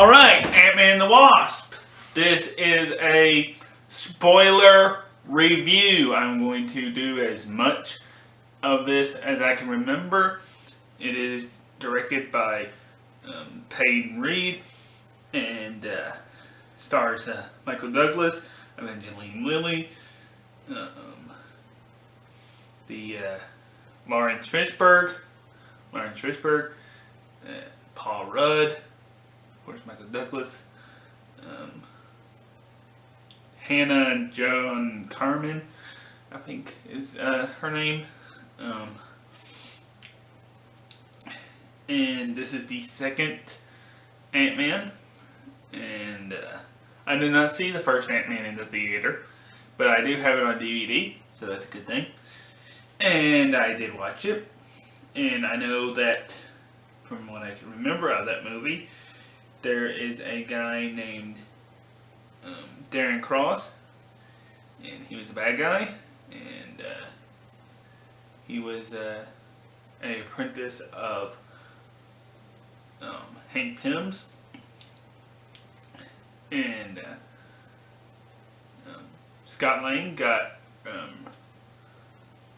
Alright, Ant-Man and the Wasp. This is a spoiler review. I'm going to do as much of this as I can remember. It is directed by Peyton Reed and stars Michael Douglas, Evangeline Lilly, Lawrence Fishburne, Paul Rudd, of course Michael Douglas, Hannah and Joan Carmen, I think is her name. And this is the second Ant-Man, and I did not see the first Ant-Man in the theater, but I do have it on DVD, so that's a good thing. And I did watch it, and I know that from what I can remember out of that movie, there is a guy named Darren Cross, and he was a bad guy, and he was an apprentice of Hank Pym's, and Scott Lang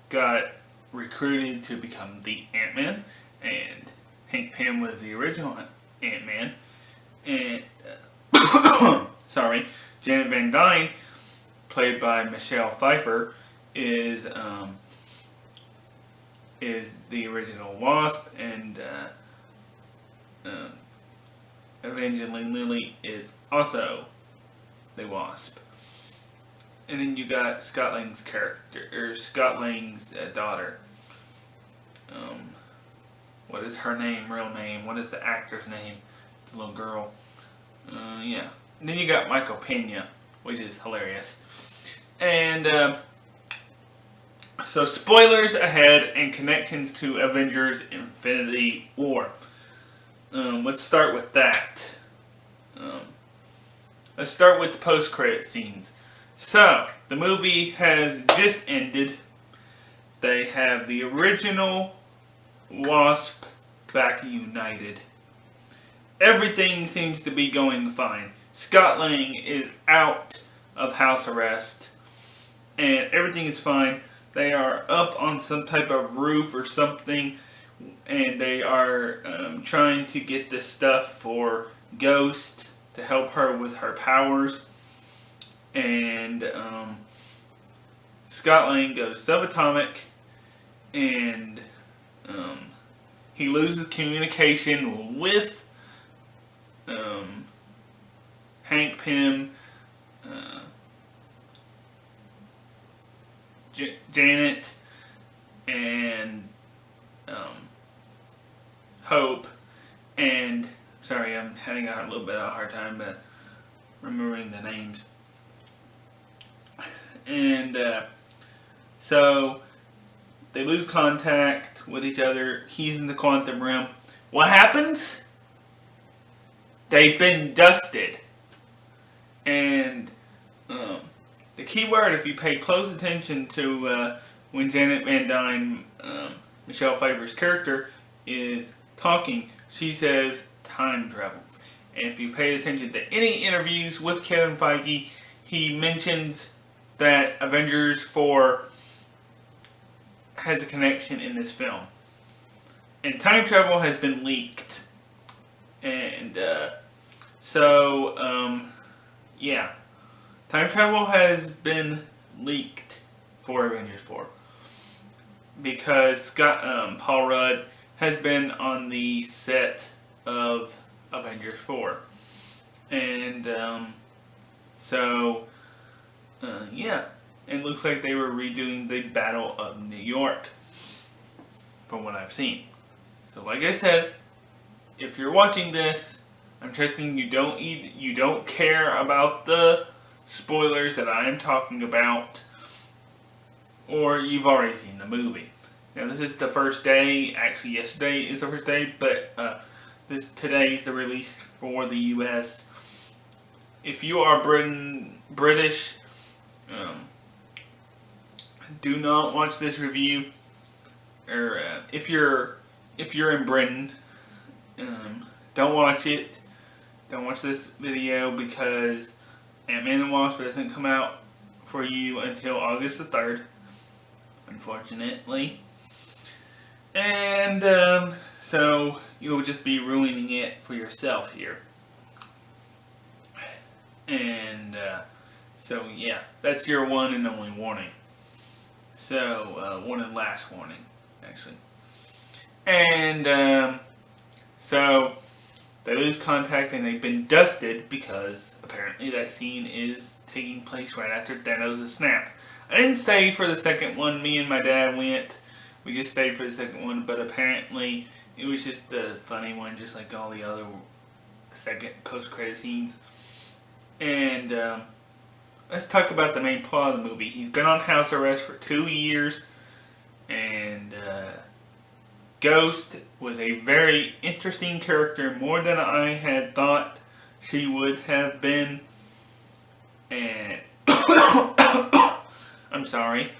got recruited to become the Ant-Man, and Hank Pym was the original Ant-Man, and sorry, Janet Van Dyne, played by Michelle Pfeiffer, is the original Wasp, and Evangeline Lilly is also the Wasp. And then you got Scott Lang's character, or Scott Lang's daughter. What is her name, real name? What is the actor's name? The little girl. Yeah. And then you got Michael Pena, which is hilarious. And so spoilers ahead and connections to Avengers Infinity War. Let's start with that. Let's start with the post-credit scenes. So, the movie has just ended. They have the original Wasp back united. Everything seems to be going fine. Scott Lang is out of house arrest, and everything is fine. They are up on some type of roof or something, and they are trying to get this stuff for Ghost to help her with her powers. And Scott Lang goes subatomic, and he loses communication with Hank Pym, Janet, and Hope, and sorry, I'm having a little bit of a hard time remembering the names. And so they lose contact with each other. He's in the quantum realm. What happens? They've been dusted. And the key word, if you pay close attention to when Janet Van Dyne, Michelle Pfeiffer's character, is talking, she says time travel. And if you pay attention to any interviews with Kevin Feige, he mentions that Avengers 4 has a connection in this film. And time travel has been leaked. And yeah. Time travel has been leaked for Avengers 4. Because Paul Rudd has been on the set of Avengers 4. And yeah, it looks like they were redoing the Battle of New York, from what I've seen. So, like I said, if you're watching this, I'm trusting you don't care about the spoilers that I am talking about, or you've already seen the movie. Now, this is the first day. Actually, yesterday is the first day, but today is the release for the U.S. If you are British. Do not watch this review, or if you're in Britain, don't watch it. don't watch this video because Ant-Man and the Wasp doesn't come out for you until August the 3rd, unfortunately. And so you'll just be ruining it for yourself here. And so yeah, that's your one and only warning. So one and last warning, actually. And so they lose contact and they've been dusted because apparently that scene is taking place right after Thanos' snap. I didn't stay for the second one. Me and my dad went. We just stayed for the second one, but apparently it was just a funny one, just like all the other second post-credit scenes. And let's talk about the main plot of the movie. He's been on house arrest for 2 years, and Ghost was a very interesting character, more than I had thought she would have been. And I'm sorry.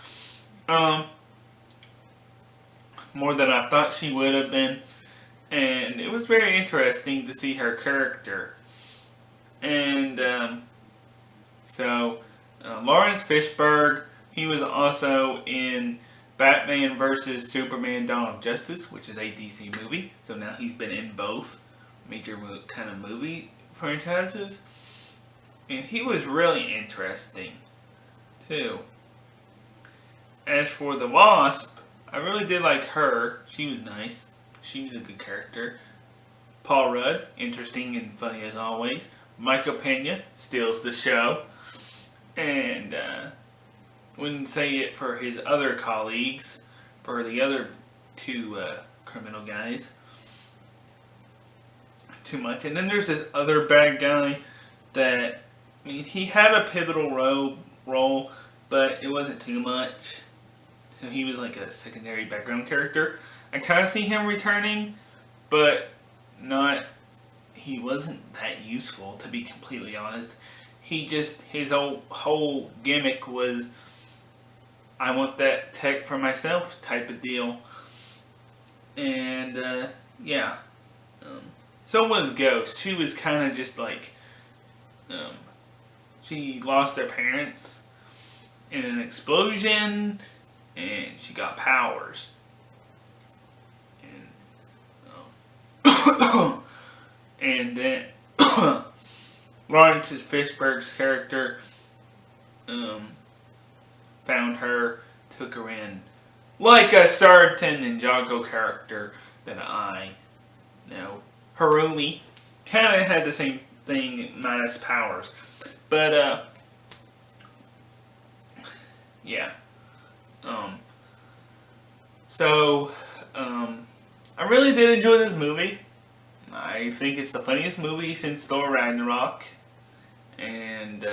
More than I thought she would have been. And it was very interesting to see her character. And Lawrence Fishburne, he was also in Batman vs. Superman Dawn of Justice, which is a DC movie. So now he's been in both major kind of movie franchises. And he was really interesting, too. As for the Wasp, I really did like her. She was nice. She was a good character. Paul Rudd, interesting and funny as always. Michael Pena steals the show. And wouldn't say it for his other colleagues, for the other two criminal guys, too much. And then there's this other bad guy that, I mean, he had a pivotal role, but it wasn't too much. So he was like a secondary background character. I kind of see him returning, but he wasn't that useful, to be completely honest. His whole gimmick was, I want that tech for myself type of deal. And, yeah. So was Ghost. She was kind of just like, she lost her parents in an explosion, and she got powers. And then Lawrence Fishburne's character found her, took her in, like a certain Ninjago character that I know. Harumi kind of had the same thing, minus powers. But, yeah. I really did enjoy this movie. I think it's the funniest movie since Thor Ragnarok. And,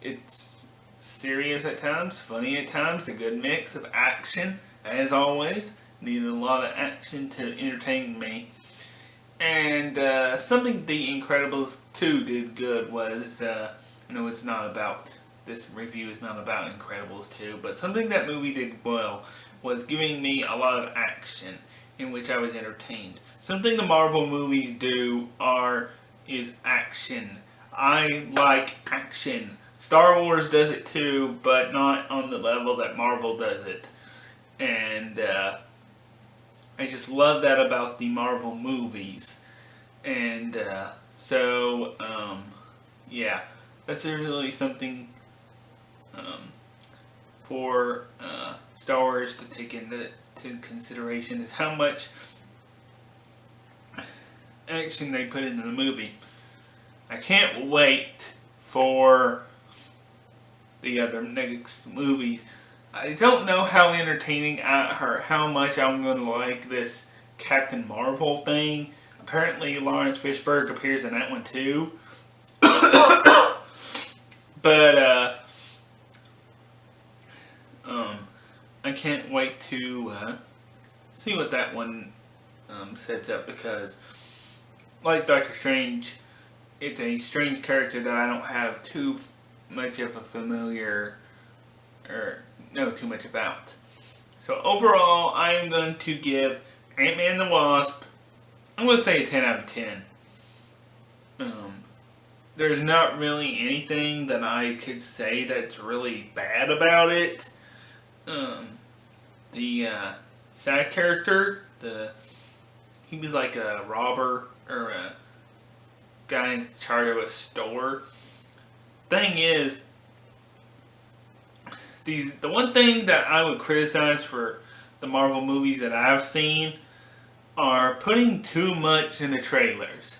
it's serious at times, funny at times, a good mix of action, as always. Needed a lot of action to entertain me. And something The Incredibles 2 did good was, I know it's not about, this review is not about Incredibles 2, but something that movie did well was giving me a lot of action in which I was entertained. Something the Marvel movies do is action. I like action. Star Wars does it too, but not on the level that Marvel does it. And I just love that about the Marvel movies. And yeah, that's really something for Star Wars to take into consideration, is how much action they put into the movie. I can't wait for the other next movies. I don't know how entertaining or how much I'm going to like this Captain Marvel thing. Apparently Lawrence Fishburne appears in that one too. But I can't wait to see what that one sets up, because like Doctor Strange, it's a strange character that I don't have too much of a familiar or know too much about. So overall, I am going to give Ant-Man and the Wasp, I'm going to say a 10 out of 10. there's not really anything that I could say that's really bad about it. The side character, he was like a robber or a guy in charge of a store. Thing is, the one thing that I would criticize for the Marvel movies that I've seen are putting too much in the trailers.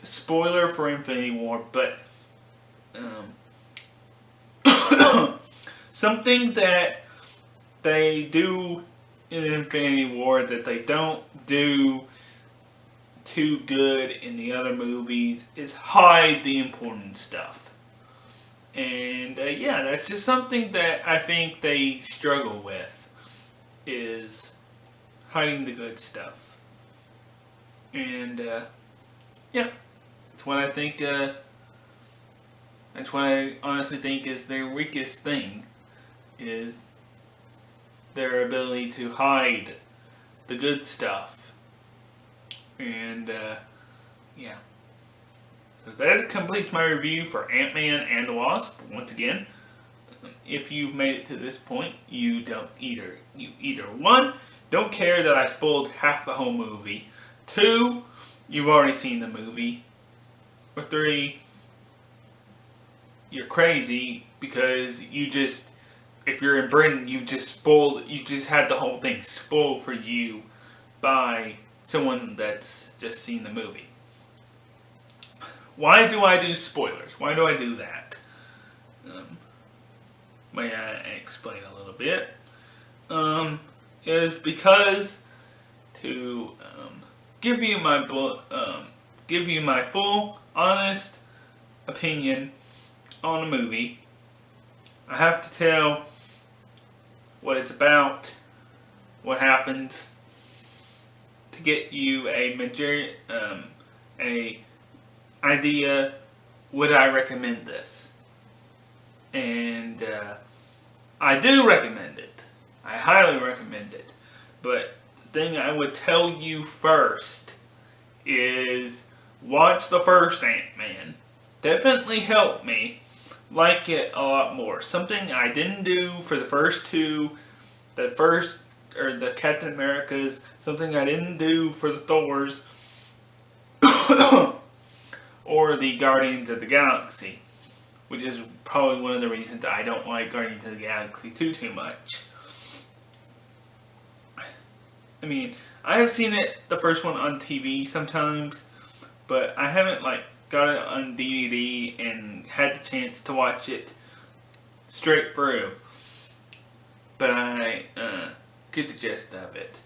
Spoiler for Infinity War, but something that they do in Infinity War that they don't do too good in the other movies is hide the important stuff. And yeah, that's just something that I think they struggle with, is hiding the good stuff. And yeah, that's what I think. That's what I honestly think is their weakest thing, is their ability to hide the good stuff. And yeah. So that completes my review for Ant-Man and the Wasp. Once again, if you've made it to this point, you either one, don't care that I spoiled half the whole movie. 2, you've already seen the movie. Or 3, you're crazy because if you're in Britain, you just had the whole thing spoiled for you by someone that's just seen the movie. Why do I do spoilers? Why do I do that? May I explain a little bit? Is because to give you my full, honest opinion on a movie. I have to tell what it's about, what happens, to get you a idea. Would I recommend this? And I do recommend it. I highly recommend it. But the thing I would tell you first is watch the first Ant-Man. Definitely helped me like it a lot more. Something I didn't do for the first 2, the Captain Americas, something I didn't do for the Thors, or the Guardians of the Galaxy, which is probably one of the reasons I don't like Guardians of the Galaxy too much. I mean, I have seen the first one on TV sometimes, but I haven't got it on DVD and had the chance to watch it straight through. But I get the gist of it.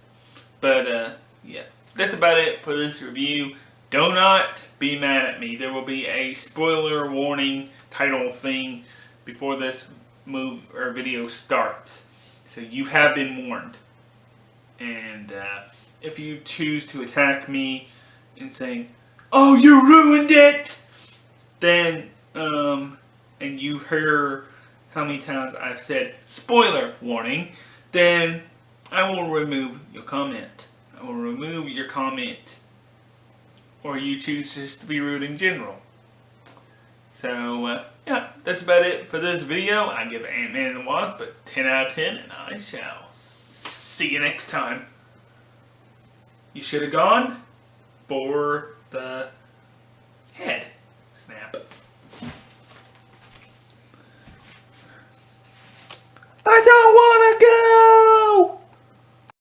But yeah, that's about it for this review. Do not be mad at me. There will be a spoiler warning title thing before this video starts. So you have been warned. And if you choose to attack me and saying, "Oh, you ruined it," then and you hear how many times I've said spoiler warning, then I will remove your comment. I will remove your comment. Or you choose just to be rude in general. So, yeah, that's about it for this video. I give Ant-Man and the Wasp a 10 out of 10, and I shall see you next time. You should have gone for the head snap. I don't want